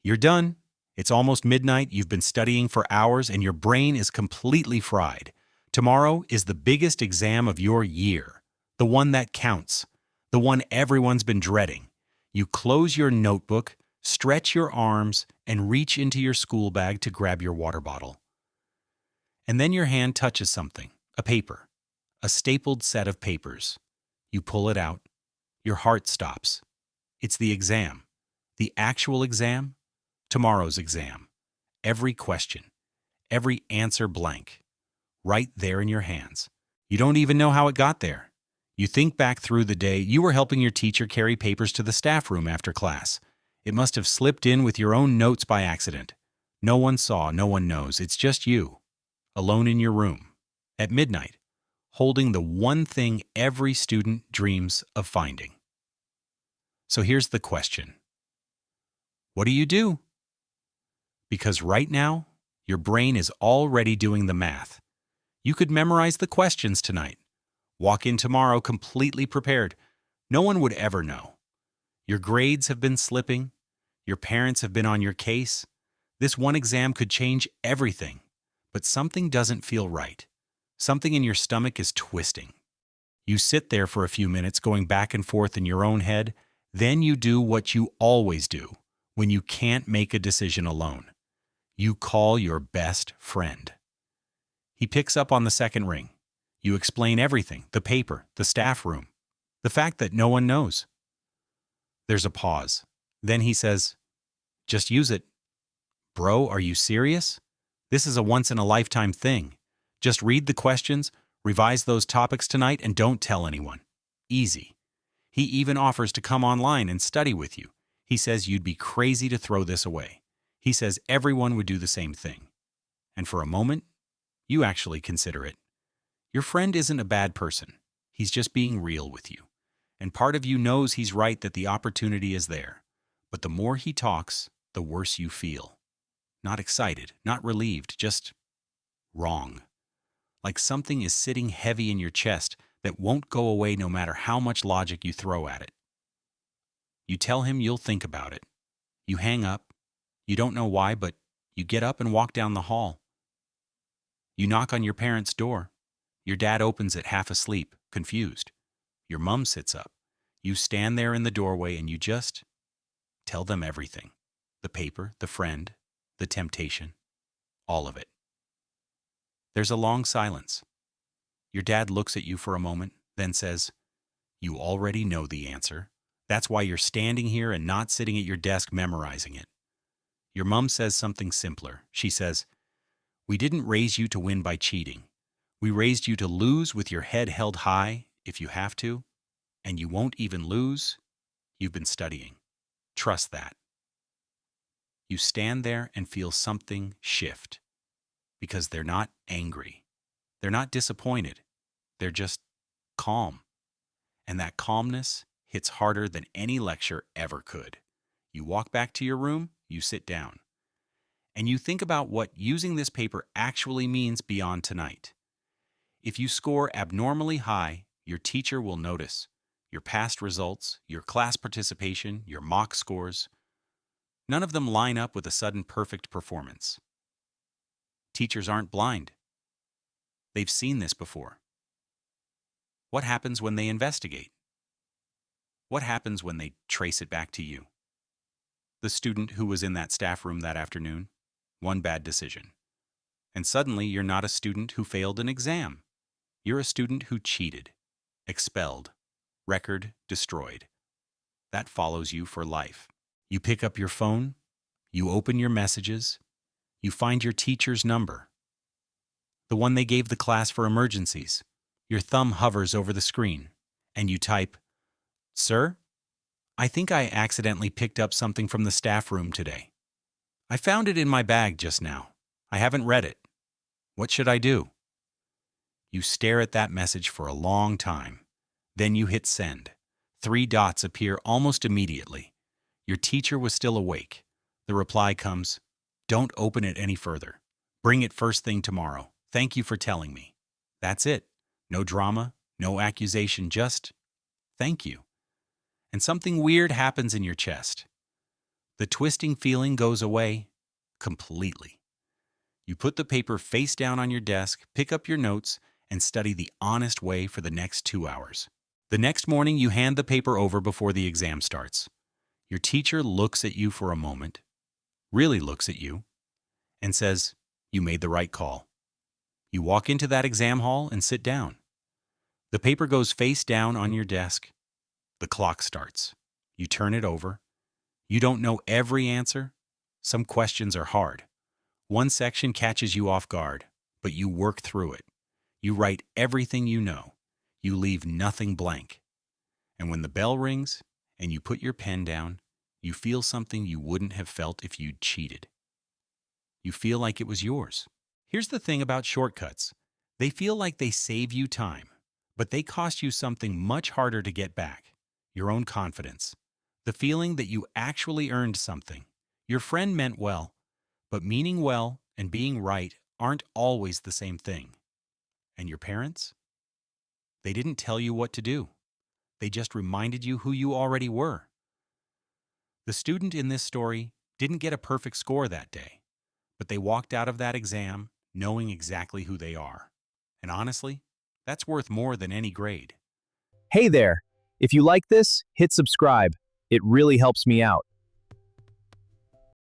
You're done. It's almost midnight, you've been studying for hours, and your brain is completely fried. Tomorrow is the biggest exam of your year, the one that counts, the one everyone's been dreading. You close your notebook, stretch your arms, and reach into your school bag to grab your water bottle. And then your hand touches something, a paper, a stapled set of papers. You pull it out. Your heart stops. It's the exam. The actual exam. Tomorrow's exam. Every question. Every answer blank. Right there in your hands. You don't even know how it got there. You think back through the day you were helping your teacher carry papers to the staff room after class. It must have slipped in with your own notes by accident. No one saw, no one knows. It's just you, alone in your room, at midnight, holding the one thing every student dreams of finding. So here's the question. What do you do? Because right now, your brain is already doing the math. You could memorize the questions tonight. Walk in tomorrow completely prepared. No one would ever know. Your grades have been slipping. Your parents have been on your case. This one exam could change everything. But something doesn't feel right. Something in your stomach is twisting. You sit there for a few minutes going back and forth in your own head. Then you do what you always do when you can't make a decision alone. You call your best friend. He picks up on the second ring. You explain everything, the paper, the staff room, the fact that no one knows. There's a pause. Then he says, "Just use it." Bro, are you serious? This is a once-in-a-lifetime thing. Just read the questions, revise those topics tonight, and don't tell anyone. Easy. He even offers to come online and study with you. He says you'd be crazy to throw this away. He says everyone would do the same thing. And for a moment, you actually consider it. Your friend isn't a bad person. He's just being real with you. And part of you knows he's right that the opportunity is there. But the more he talks, the worse you feel. Not excited, not relieved, just wrong. Like something is sitting heavy in your chest that won't go away no matter how much logic you throw at it. You tell him you'll think about it. You hang up. You don't know why, but you get up and walk down the hall. You knock on your parents' door. Your dad opens it half asleep, confused. Your mom sits up. You stand there in the doorway and you just tell them everything. The paper, the friend, the temptation, all of it. There's a long silence. Your dad looks at you for a moment, then says, "You already know the answer. That's why you're standing here and not sitting at your desk memorizing it." Your mom says something simpler. She says, "We didn't raise you to win by cheating. We raised you to lose with your head held high if you have to, and you won't even lose. You've been studying. Trust that." You stand there and feel something shift, because they're not angry. They're not disappointed. They're just calm. And that calmness hits harder than any lecture ever could. You walk back to your room, you sit down, and you think about what using this paper actually means beyond tonight. If you score abnormally high, your teacher will notice your past results, your class participation, your mock scores. None of them line up with a sudden perfect performance. Teachers aren't blind. They've seen this before. What happens when they investigate? What happens when they trace it back to you? The student who was in that staff room that afternoon, one bad decision. And suddenly you're not a student who failed an exam. You're a student who cheated, expelled, record destroyed. That follows you for life. You pick up your phone, you open your messages, you find your teacher's number, the one they gave the class for emergencies. Your thumb hovers over the screen, and you type, "Sir, I think I accidentally picked up something from the staff room today. I found it in my bag just now. I haven't read it. What should I do?" You stare at that message for a long time. Then you hit send. 3 dots appear almost immediately. Your teacher was still awake. The reply comes, "Don't open it any further. Bring it first thing tomorrow. Thank you for telling me." That's it. No drama, no accusation, just thank you. And something weird happens in your chest. The twisting feeling goes away completely. You put the paper face down on your desk, pick up your notes, and study the honest way for the next 2 hours. The next morning, you hand the paper over before the exam starts. Your teacher looks at you for a moment, really looks at you, and says, "You made the right call." You walk into that exam hall and sit down. The paper goes face down on your desk. The clock starts. You turn it over. You don't know every answer. Some questions are hard. One section catches you off guard, but you work through it. You write everything you know. You leave nothing blank. And when the bell rings and you put your pen down, you feel something you wouldn't have felt if you'd cheated. You feel like it was yours. Here's the thing about shortcuts. They feel like they save you time, but they cost you something much harder to get back: your own confidence. The feeling that you actually earned something. Your friend meant well, but meaning well and being right aren't always the same thing. And your parents? They didn't tell you what to do. They just reminded you who you already were. The student in this story didn't get a perfect score that day, but they walked out of that exam knowing exactly who they are. And honestly, that's worth more than any grade. Hey there! If you like this, hit subscribe. It really helps me out.